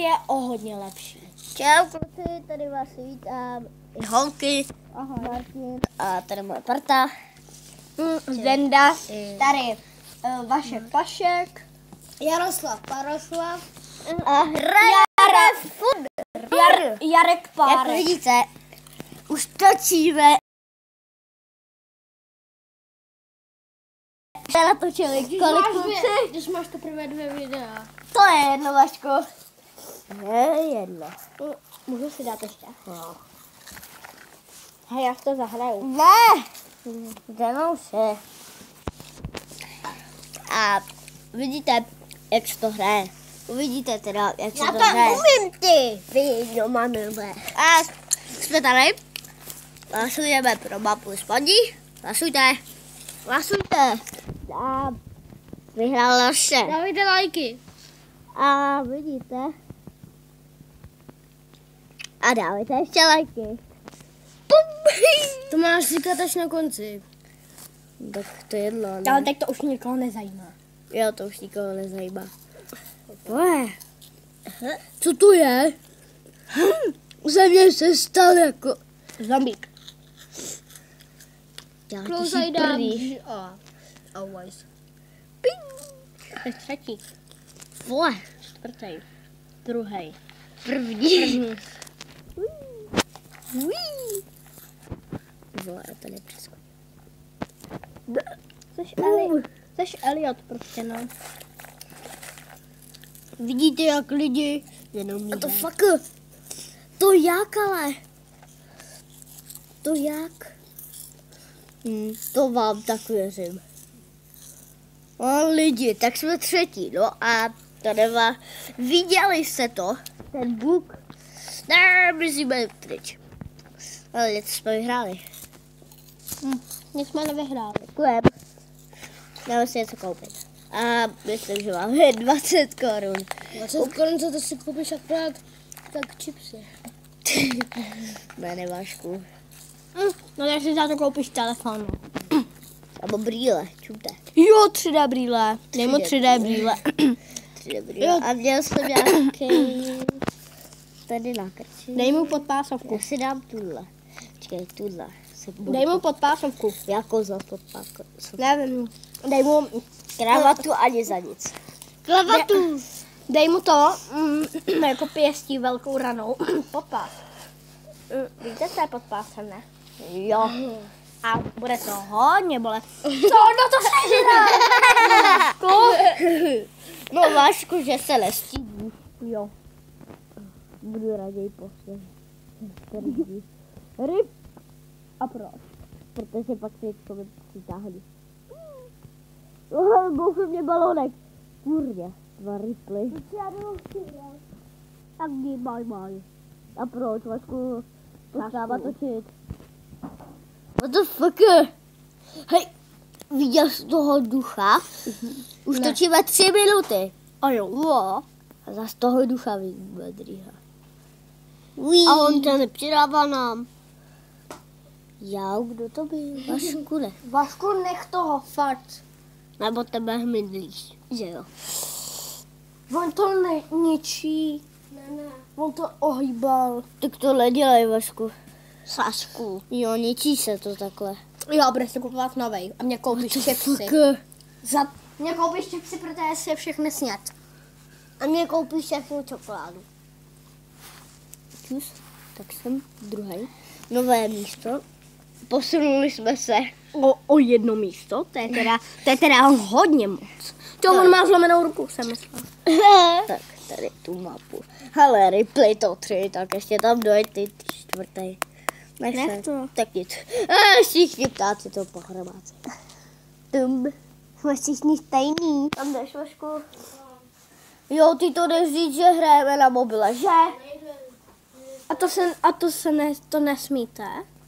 je o hodně lepší. Čau kluci, tady vás vítám. Holky. Ahoj. Martin. A tady moje parta. Zenda. Tady Vašek Pašek. Jaroslav Paroslav. A Jarek Párek. Jak vidíte, už točíme. Natočili kolik kluci. Když máš teprve 2 videa. To je jedno, Vaško. Je jedno. Můžu si dát ještě? No. Hej, já to zahraju. Ne! Jdeme se. A vidíte, jak se to hraje. Uvidíte teda, jak se to hraje. umím ty. Vy, no manové. A jsme tady. Hlasujeme pro mapu spodní. Hlasujte. Hlasujte. A vyhrál se. Dávejte lajky. A vidíte. A dávajte ještě lajky. To máš říkat až na konci. Tak to je jedno, ne? Ale teď to už nikoho nezajímá. Jo, to už nikoho nezajímá. Co to je? Ze mě se stal jako... Zombík. Close eye první. Always. To je třetí. Vole. Čtvrtý. Druhý. První. Vole, to nepřeskočí. Jseš Elliot prostě, no. Vidíte, jak lidi jenom A to fakt. To jak ale? To jak? To vám tak věřím. No lidi, tak jsme třetí, no a tady vás, viděli jste to? Ten buk? Ne, musíme pryč. Ale něco jsme vyhráli. Nic jsme nevyhráli. Děkujem. Dáme si něco koupit. A myslím, že máme 20 korun. 20 korun, co to si koupíš akorát tak čipsy. Ne, Vašku. No tak si za to koupíš telefon. Nebo brýle, čumte. Jo, 3D brýle. Dej mu 3D brýle. 3D brýle. A měl jsem nějaký tady na krči. Dej mu podpásovku. Já si dám tuhle. Počkej, tuhle. Dej mu podpásovku. Jako za podpásovku. Nevím. Dej mu Kravatu ani za nic. kravatu. Dej mu to jako pěstí velkou ranou. Podpás. Víte, co je podpásem, ne? Jo. A bude to hodně bolet. Co? No to sežrá! No Vašku, že se nestídí. Jo. Budu raději poslední. Ryb. A proč? Protože pak si člověk přitáhne. Oh, bouchl mě balonek. Kurně, 2 riply. Tak jdi, bye. A proč, Vašku? Potřeba točit. What the fuck? Hej, viděl jsi toho ducha? Už Ne. točíme 3 minuty. A jo. A zase toho ducha vidíme druhá. A on to nepřidává nám. Já, kdo to byl? Vašku ne. Vašku, nech toho fakt. Nebo tebe hmydlíš, že jo? On to ničí. Ne. On to ohýbal. Tak to nedělej, Vašku. Sašku. Jo, ničí se to takhle. Jo, budeš to kupovat novej. A mě koupíš čipsy. Mě koupíš čipsy, protože si je všechny snět. A mě koupíš všechnu čokoládu. Čus, tak jsem druhý. Nové místo. Posunuli jsme se. O 1 místo, to je teda hodně moc. To on má zlomenou ruku, jsem myslela. Tak, tady tu mapu. Hele, replay to 3, tak ještě tam dojde ty 4. Nech to. Tak nic. Všichni ptáci to pohromáci. Jsme všichni stejný. Tam jdeš, Vašku? Jo, ty to jdeš říct, že hrajeme na mobile, že? To nesmíte?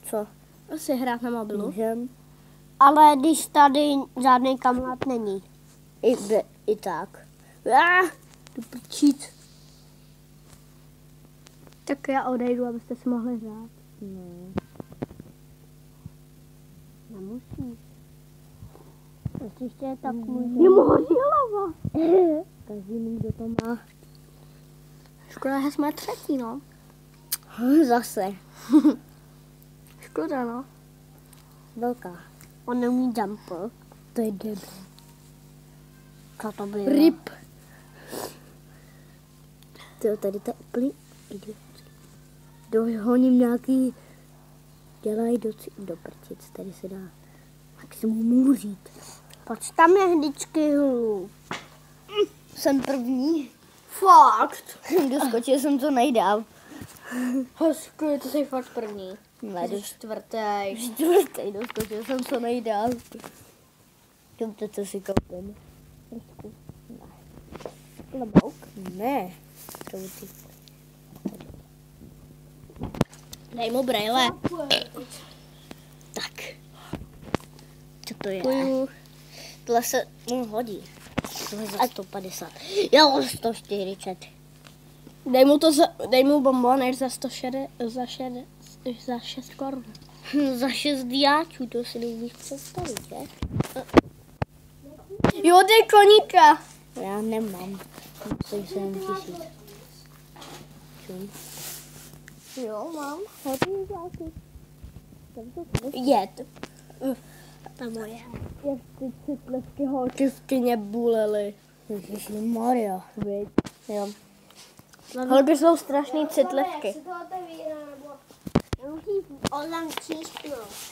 Co? Asi hrát na mobilu. Můžem. Ale když tady žádný kamarád není. I tak. Tu prčít. Tak já odejdu, abyste si mohli hrát. Ne. Nemusíš. Ještě tak může. Je mu hoří hlava. Každý, kdo to má. Škoda, že jsme třetí, no. Zase. Škoda, no. Velká. On neumí jump. To je debil. Co to bylo? Ryb. Tyjo, tady to je úplný idiot. Dohoním nějaký... Dělají do prčic, tady se dá maximum můřít. Proč tam je vždycky hluk? Jsem první. Fakt? Doskočil jsem to nejdál. Hezky, to jsi fakt první. Ne, Jsi čtvrtý. čtvrtý, doskočil jsem to nejdál. Tomto, co si koupím. Trošku. Ne. Klobouk? Ne. Trouty. Dej mu brejle. Tak. Co to je? Děkuju. Tohle se hodí. Tohle za 150. Jo, 140. Dej mu bonboneš za 6 korun. Za 6 jáčů, to si neumíš představit, že? Jo, dej koníka. Já nemám. Musím 7 000. Čum. Jo, mám. Hodí jáčů. Jed. Ta moje. Jak ty citlivky Holky v kyně bulely. Ježišmarja, viď? Jo. Holky jsou strašný citlivky.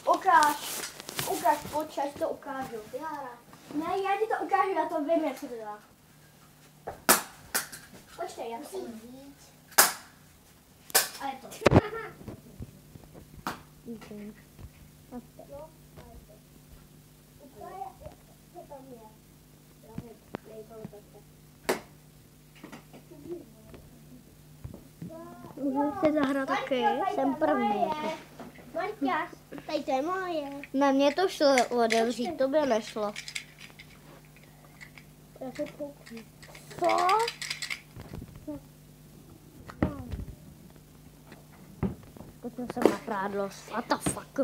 Ukáž, počkej, to ukážu. Ne, já ti to ukážu, já to vím, jak se to dá. Počkej, já to víc. A je to. Můžu si zahrát taky? Jsem první. Jako. Marťas, tady to je moje. Na mě to šlo otevřít, to by nešlo. Já se kouknu. Co? Koupil jsem na prádlo. What the fuck?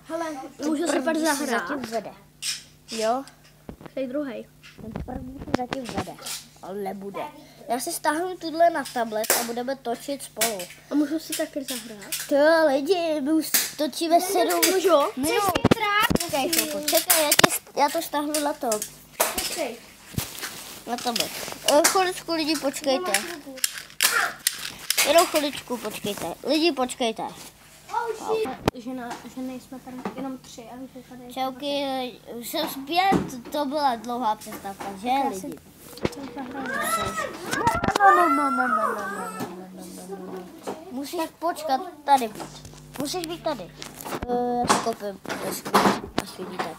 Hele, můžu si pak zahrát. Zatím vede. Jo? Tady druhej. Ten první se zatím vede. Ale nebude. Já si stáhnu tuhle na tablet a budeme točit spolu. A můžu si taky zahrát? To lidi, my už točíme 7 minut. Čekaj chvilku, čekaj, já to stáhnu na to. Počkej. Na tablet. Chviličku lidi, počkejte. Jenom chviličku, počkejte. Lidi, počkejte. Že nejsme tady jenom 3, a vy tady... Čauky, jsem zpět, to byla dlouhá přestávka, že lidi? Musíš počkat tady. Musíš být tady. Já si koupím trošku, až vidíte.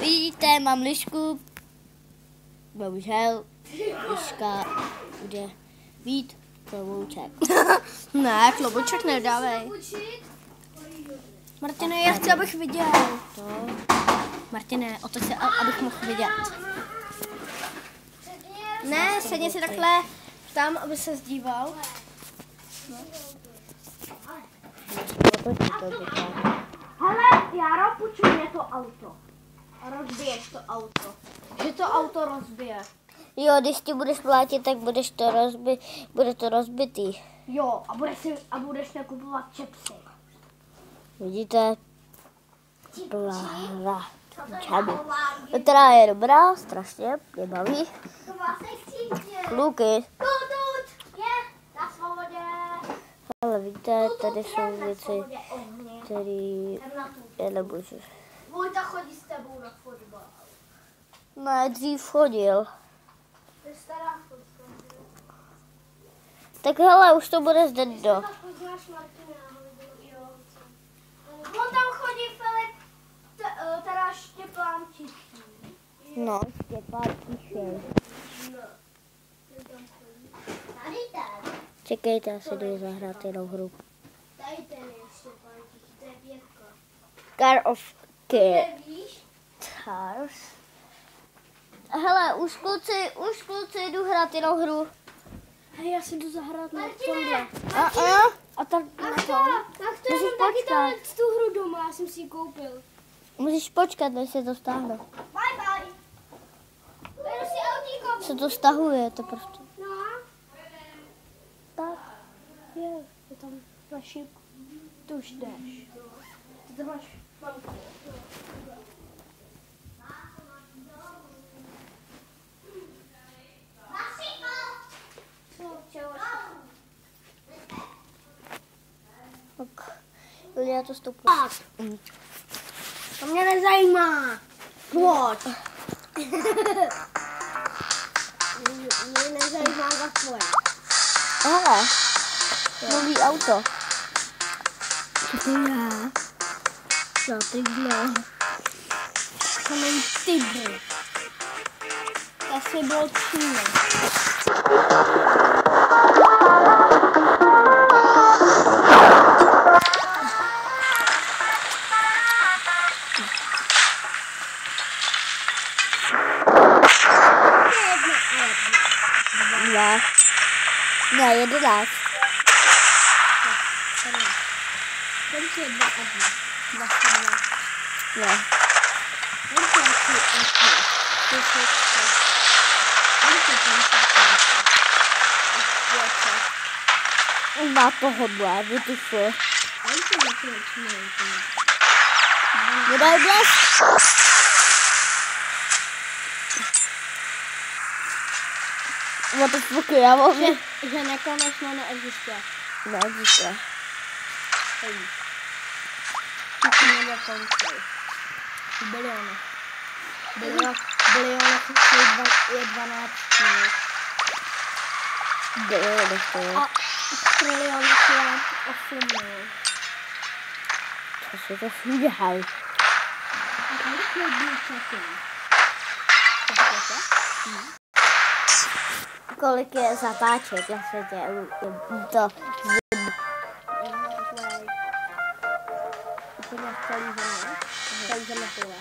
Vidíte, mám lišku. Bohužel, liška bude být klobouček. Ne, klobouček nedávej. Martine, já chci, abych viděl. To. Martine, otoč se, abych mohl vidět. Ne, sedni si takhle tam, aby se zdíval. Hele, Jaro, půjčuj mě to auto. A rozbiješ to auto. Že to auto rozbije. Jo, když ti budeš platit, tak bude to rozbitý. Jo, a budeš nakupovat čepsy. Vidíte? Blára. Čabu. Která je dobrá, strašně, mě baví. Kluky. Ale víte, tady jsou věci, které já nemůžu. Vojta chodí s tebou na fotbal. Ne, dřív chodil. To je stará fotka. Tak hele, už to bude zde do. On tam chodí Filip, teda Štěpán Tichý. No, Štěpán Tichý. Tady ten. Čekejte, já si jdu zahrát jenom hru. Tady ten je Štěpán Tichý, to je 5. Car of Kid. Víš? Cars. Hele, už kluci jdu hrát jenom hru. Hej, já si jdu zahrát na tomhle. A tak na tom. Tak to Musíš já mám taky počkat. tu hru doma, já jsem si ji koupil. Musíš počkat, než se to stáhne. Bye bye. se to stahuje, to prostě. No. Tak. Je tam naši. Tu už jdeš. Ty máš banku. Tak. Julia to stoupne. To mě nezajímá. Pojď. Mě nezajímá za tvoje. Aha. Nový auto. Co to je? Co tyhle? To není tyby. Asi byl Čína. Ne, 11. Kolik je 2 a 2? 22. Ne. Kolik je 3 a 3? 36. Kolik je 55? Má tohohle, vytyfl. Kolik je 38? Nedaj blesk. What the fuck, já mám... Že nekonečně neexistuje. Neexistuje. Všichni nekončí. Biliony. Biliony je 12 minut. Biliony to je. A triliony je 8 minut. Co se to fůděhaj? A kolik je dní časů? Kolik je zatáček na světě? To Úplně celý země. Celý země tohle.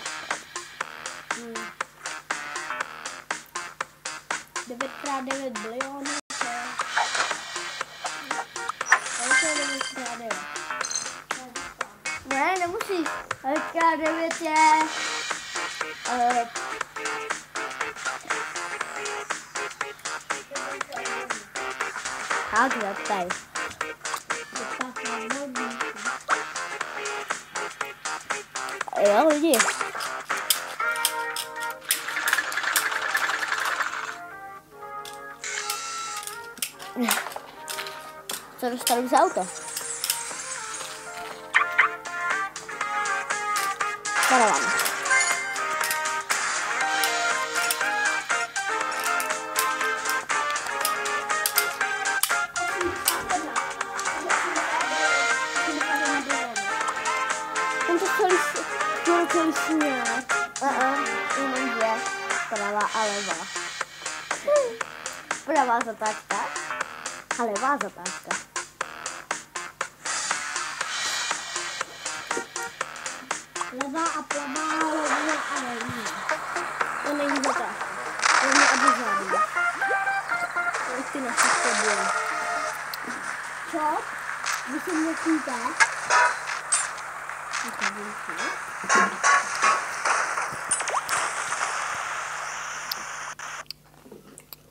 9x9 bilionů. Kolik je 9x9? ne, nemusíš. 9x9 je... Takhle, tady. Jo, lidi. Co dostanu za auto? Karavan. Celý směr. Jenom dvě. Pravá a levá. Pravá zatáčka a levá zatáčka. Levá a pravá, levá a levá. To není zatáčka. To není abizární. To už ty naši to bylo. Co? Vy se mě kýte?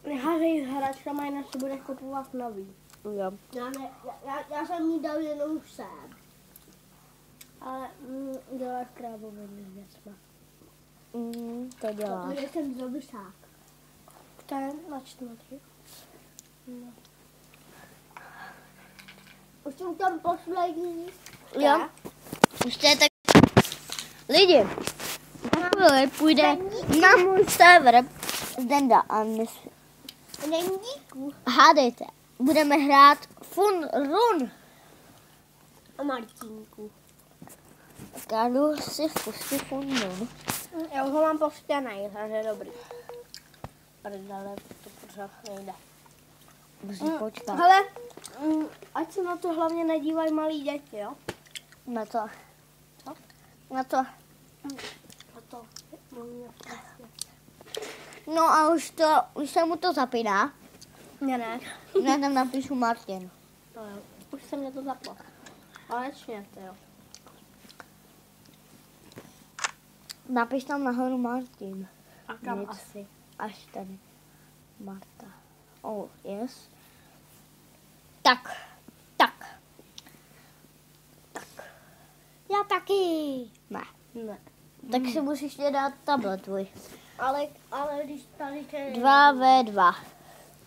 Neházej hračkama, jinak si budeš kupovat nový. Jo. Já jsem jí dal jenom sem. Ale děláš krávovými věcma. To děláš. Protože jsem zobysák. Ten na 4. No. Už jsem tam poslední. Jo. Už to je tak... Lidi, za chvíli půjde na můj server Zdenda a Není díku. hádejte, budeme hrát Fun Run. A Martínku. Tak já jdu si pustit Fun Run. Já ho mám postěnej, takže dobrý. Prdele, to pořád nejde. Musím počkat. Hele, ať se na to hlavně nedívají malí děti, jo? Na to. Co? Na to. Na to. No a už se mu to zapíná. Mě ne. Já tam napíšu Martin. No jo. Už se mě to zaplo. Konečně, to jo. Napiš tam nahoru Martin. A kam Nic. asi? Až tady. Marta. Oh, yes. Tak. Já taky. Ne. Ne. Tak si musíš mě dát tablet tvůj. Ale když tady ten... 2v2.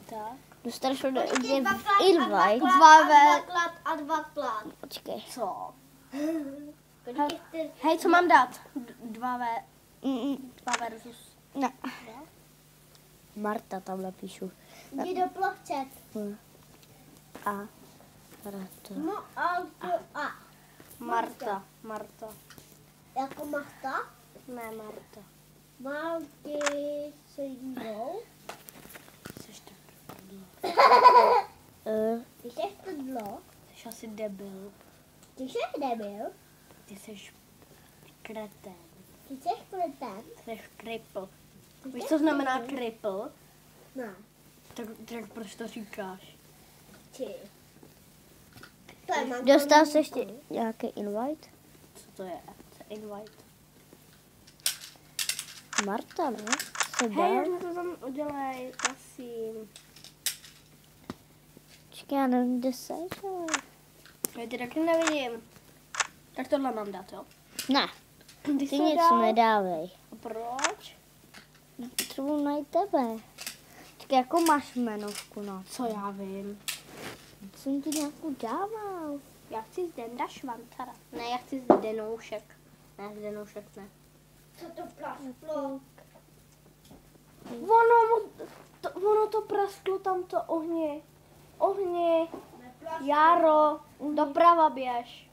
Tak. Dostaneš ode mě invite. Dvakrát a dvakrát. Počkej. Co? Hej, co mám dát? 2 versus. Ne. Marta tam napíšu. Jdi do plochčet. A. Marta. No, a. Marta. Jako Marta? Ne, Marta. Marty se jdou. Jseš tak. Ty jsi prdlo. Jsi asi debil. Ty jsi debil. Ty jsi kreten. Ty jsi kreten. Jsi cripple. Víš, co znamená cripple? Ne. Tak proč to říkáš? Ty. To je mám. Dostal jsi ještě nějaký invite? Co to je? Invite. Marta, ne? Hej, to tam udělej, prosím. Počkej, já nevím, kde jsi, ale... Já ty taky nevidím. Tak tohle mám dát, jo? Ne, ty nic nedávej. A proč? Potřebuji najít tebe. Počkej, jako máš jmenovku, no. Co já vím. Jsem ti nějakou dával. Já chci Zdenda Švantara. Ne, já chci Zdenoušek. Ne, Zdenoušek ne. Co to prasklo? Ono to prasklo tam to ohni. Jaro, doprava běž.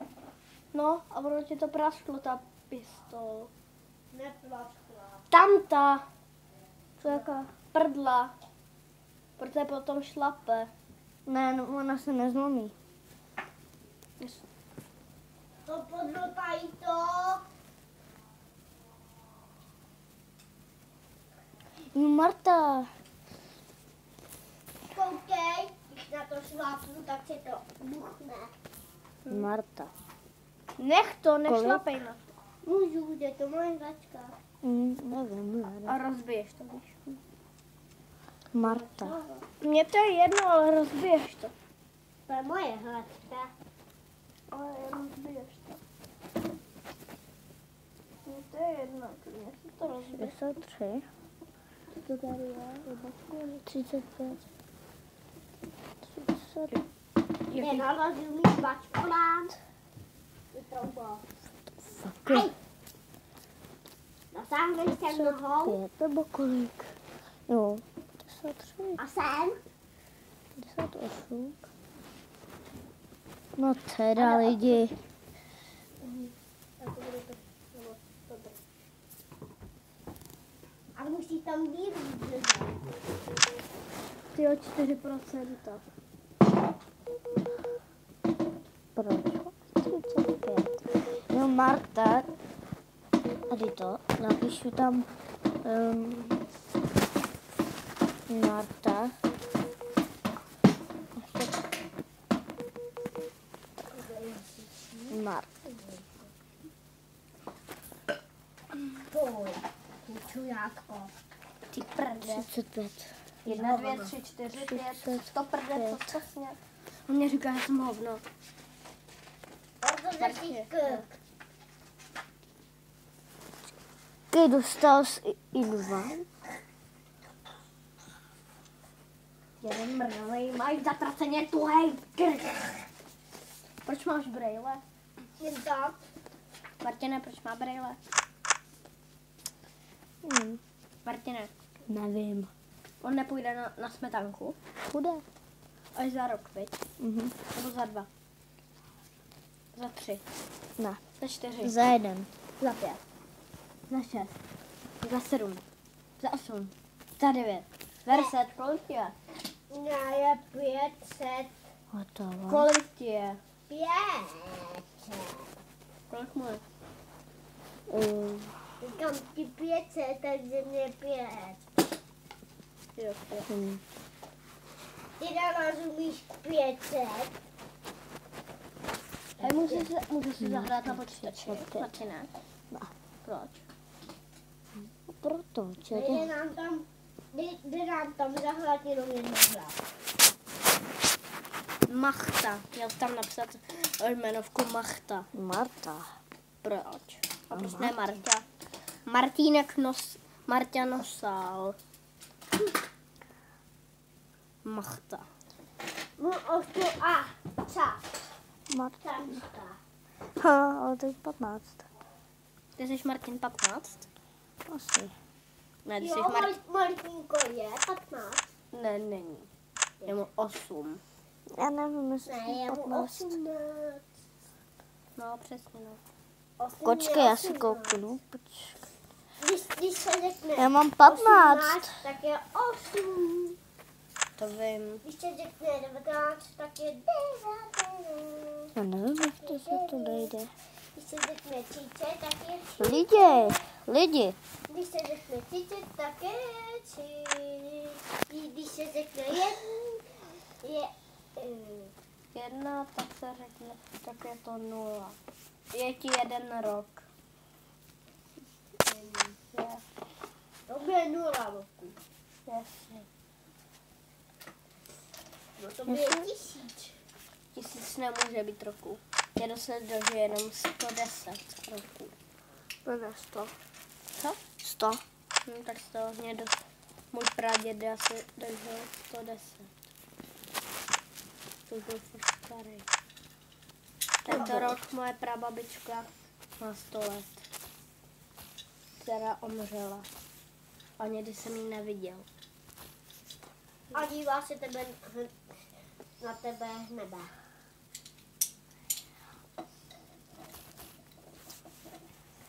No, a ono ti to prasklo, ta pistol. Nepraskla. Tamta. Co jaká? Prdla. Protože potom šlape. Ne, no, ona se nezlomí. To podlotají to. No, Marta. Koukej, když na to šlápnu, tak se to buchne. Marta. Nech to, Kolik? nešlapej na to. Můžu, je to moje hračka. Nevím, A rozbiješ to, víš. Marta. Mně to je jedno, ale rozbiješ to. To je moje hračka. Ale rozbiješ to. Mně to je jedno, mě si to rozbiješ. 63. To tady je. 35. 30. Jen rozumíš bačkolán. Je to bylo. Fuck. Dosáhneš sem nohou. 5 nebo kolik? Jo. 53. A sem? 58. No teda lidi. A musí tam být víc. Ty o 4%. Proč? 35. No Marta. Tady to. Napíšu tam Marta. Marta. Pojď, kučujátko. Ty prde. 35. 1, 2, 3, 4, 5, 100 prde, co přesně. On mě říká, že jsem hovno. Ty dostal jsi invite? Jeden mrnalej, máš zatraceně tuhej krk. Proč máš brejle? Jen tak. Martine, proč má brejle? Martine, Nevím. on nepůjde na smetanku? Půjde. Až za rok, viď? Mhm. Nebo za 2? Za 3? Ne. Za 4? Za 1. Za 5? Za 6? Za 7? Za 8? Za 9? Za 10? Kolik ti je? Ne, je 500. Hotovo. Kolik ti je? 500. Kolik mu je? Říkám ti 500, takže mě 5. Jo, Ty nerozumíš 500. Hej, můžu si zahrát na počítači? Martine? Ne. Proč? Proto, Nejde nám tam Jde nám tam zahrát jenom jednu hra. Machta. Měl tam napsat jmenovku Machta. Marta. Proč? A proč ne Marta? Martínek Marta Nosal. Machta. Mu ostu a ca. Marta. Čančka. Ha, ale teď 15. Ty jsi Martin 15? Asi. Ne, ty jsi Jo, Martin. Martinko je 15. Ne, není. Je mu 8. Já nevím, jestli Ne, je mu 15. 18. No, přesně no. 18 Počkej, já si 18. kouknu. Počkej. Když se řekne Já mám 15. 18, tak je 8. To vím. Když se řekne 19, tak je 19. Já nevím, jak to se to nejde. Když se řekne 30, tak je 30. Lidi. Když se řekne 30, tak je 3. Když se řekne 1, je... 1, tak se řekne, tak je to 0. Je ti 1 rok. Je, To bude 0 roku. jasně. No to bude 1000. 1000 nemůže být roku. Je se dožije jenom 110 roků. To je 100. Co? 100. Tak z toho mě můj praděd asi dožil 110. To byl fakt starý. Tento rok moje prababička má 100 let. Která omřela. A někdy jsem ji neviděl. A dívá se na tebe nebe.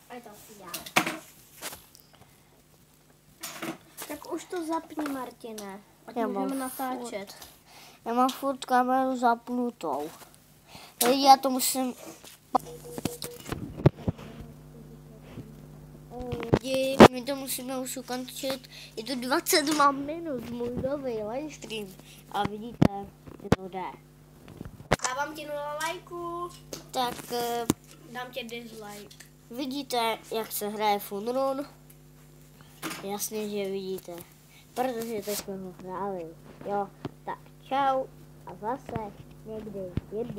A to si já. Tak už to zapni, Martine. Ať Já můžeme mám natáčet. Já mám furt kameru zapnutou. Lidi, já to musím... Lidi, my to musíme už ukončit. Je to 22 minut, můj nový livestream. A vidíte, že to jde. Dávám ti 0 lajků. Tak Dám ti dislike. vidíte, jak se hraje Funrun. Jasně, že vidíte. Protože teď jsme ho hráli. Jo, tak čau a zase někdy jednou.